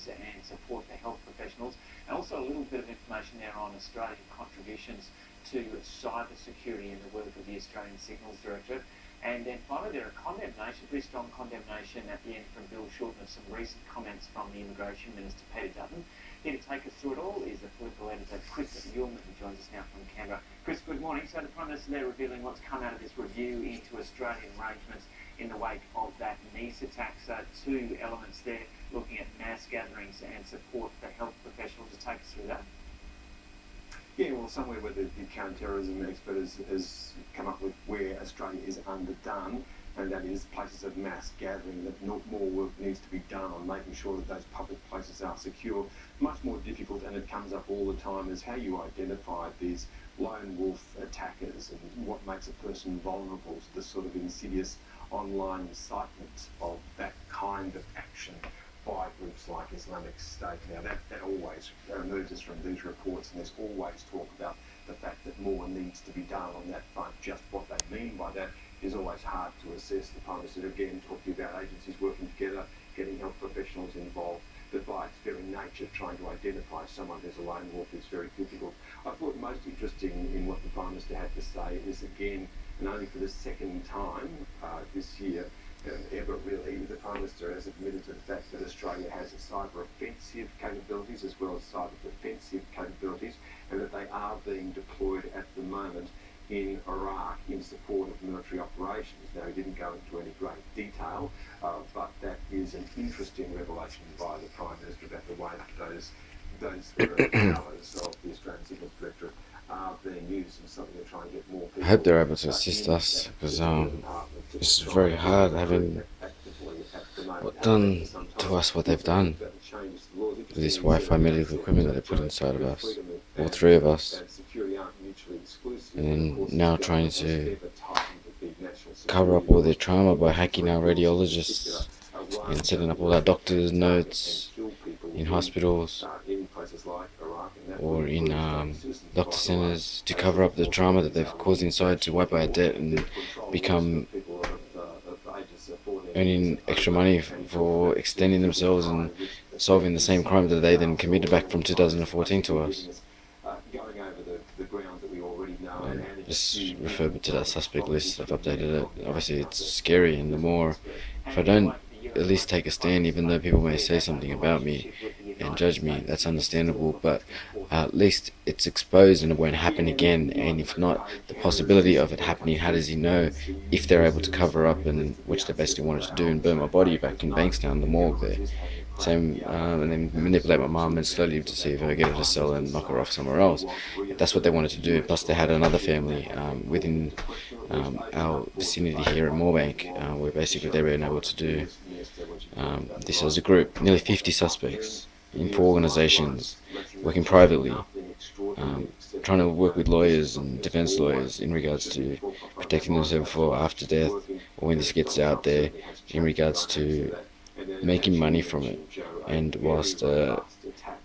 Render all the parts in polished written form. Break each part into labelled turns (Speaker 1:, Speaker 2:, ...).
Speaker 1: victims and support the health professionals, and also a little bit of information there on Australian contributions to cyber security and the work of the Australian Signals Directorate. And then finally, there are condemnation, pretty strong condemnation at the end from Bill Shorten of some recent comments from the Immigration Minister, Peter Dutton. Here to take us through it all is the political editor, Chris Uhlmann, who joins us now from Canberra. Chris, good morning. So the Prime Minister there revealing what's come out of this review into Australian arrangements in the wake of that Nice attack. So two elements there, looking at mass gatherings and support for health professionals. To take us through that.
Speaker 2: Yeah, well, somewhere where the counter-terrorism expert has come up with where Australia is underdone, and that is places of mass gathering, that more work needs to be done on making sure that those public places are secure. Much more difficult, and it comes up all the time, is how you identify these lone wolf attackers and what makes a person vulnerable to the sort of insidious online incitement of that kind of action by groups like Islamic State. Now that always emerges from these reports, and there's always talk about the fact that more needs to be done on that front. Just what they mean by that is always hard to assess. The Prime Minister again talking about agencies working together, getting health professionals involved, but by its very nature trying to identify someone who's a lone wolf is very difficult. I thought most interesting in what the Prime Minister had to say is, again, and only for the second time this year, ever really, the Prime Minister has admitted to the fact that Australia has cyber offensive capabilities as well as cyber defensive capabilities, and that they are being deployed at the moment in Iraq in support of military operations. Now, he didn't go into any great detail, but that is an interesting revelation by the Prime Minister about the way that those powers of the Australian Signals Directorate are being used, and something they're trying to get more people.
Speaker 3: I hope they're able to assist us, because it's very hard having done to us what they've done with this Wi-Fi medical equipment that they put inside of us, all three of us, and then now trying to cover up all their trauma by hacking our radiologists and setting up all our doctors' notes in hospitals or in doctor centres to cover up the trauma that they've caused inside, to wipe out debt and become earning extra money for extending themselves and solving the same crime that they then committed back from 2014 to us. Just refer to that suspect list. I've updated it. Obviously it's scary, and the more, if I don't at least take a stand, even though people may say something about me and judge me, that's understandable, but at least it's exposed and it won't happen again. And if not, the possibility of it happening, how does he know if they're able to cover up, and which they basically wanted to do, and burn my body back in Bankstown, the morgue there. Same, and then manipulate my mum and slowly to see if I get her to sell and knock her off somewhere else. That's what they wanted to do. Plus they had another family within our vicinity here at Moorebank, where basically they were able to do this as a group. Nearly 50 suspects in 4 organisations, working privately, trying to work with lawyers and defence lawyers in regards to protecting themselves for after death, or when this gets out there, in regards to making money from it, and whilst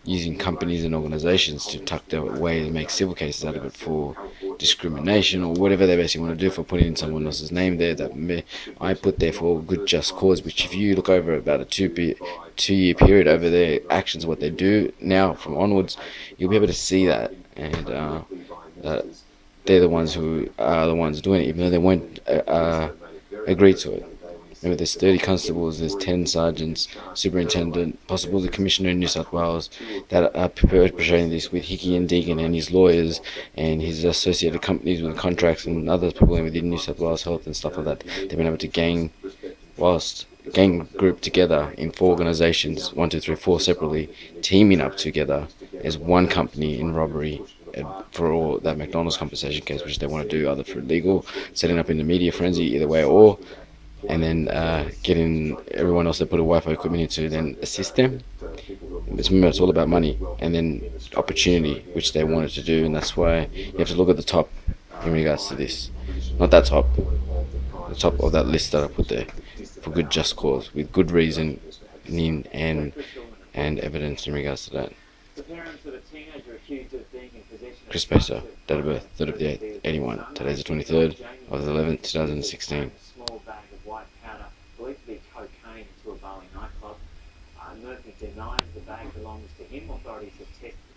Speaker 3: using companies and organisations to tuck their way and make civil cases out of it for discrimination or whatever they basically want to do, for putting in someone else's name there that I put there for a good just cause, which if you look over about a 2-year period over their actions, what they do now from onwards, you'll be able to see that, and that they're the ones who are the ones doing it, even though they won't agree to it. Remember, there's 30 constables, there's 10 sergeants, superintendent, possibly the commissioner in New South Wales, that are perpetrating this with Hickey and Deegan and his lawyers and his associated companies with contracts and other people within New South Wales Health and stuff like that. They've been able to gang group together in 4 organisations, 1, 2, 3, 4 separately, teaming up together as one company in robbery for all that McDonald's compensation case, which they want to do either through legal, setting up in the media frenzy, either way, or and then getting everyone else that put a Wi-Fi equipment into then assist them. It's all about money and then opportunity, which they wanted to do, and that's why you have to look at the top in regards to this. Not that top, the top of that list that I put there, for good just cause, with good reason and evidence in regards to that. Chris Pacer, date of birth, 3rd of the 8th, 81. Today's the 23rd of the 11th, 2016.
Speaker 1: Small bag of white powder, believed to be cocaine, into a Bali nightclub. Murphy denied claims the bag belongs to him. Authorities have tested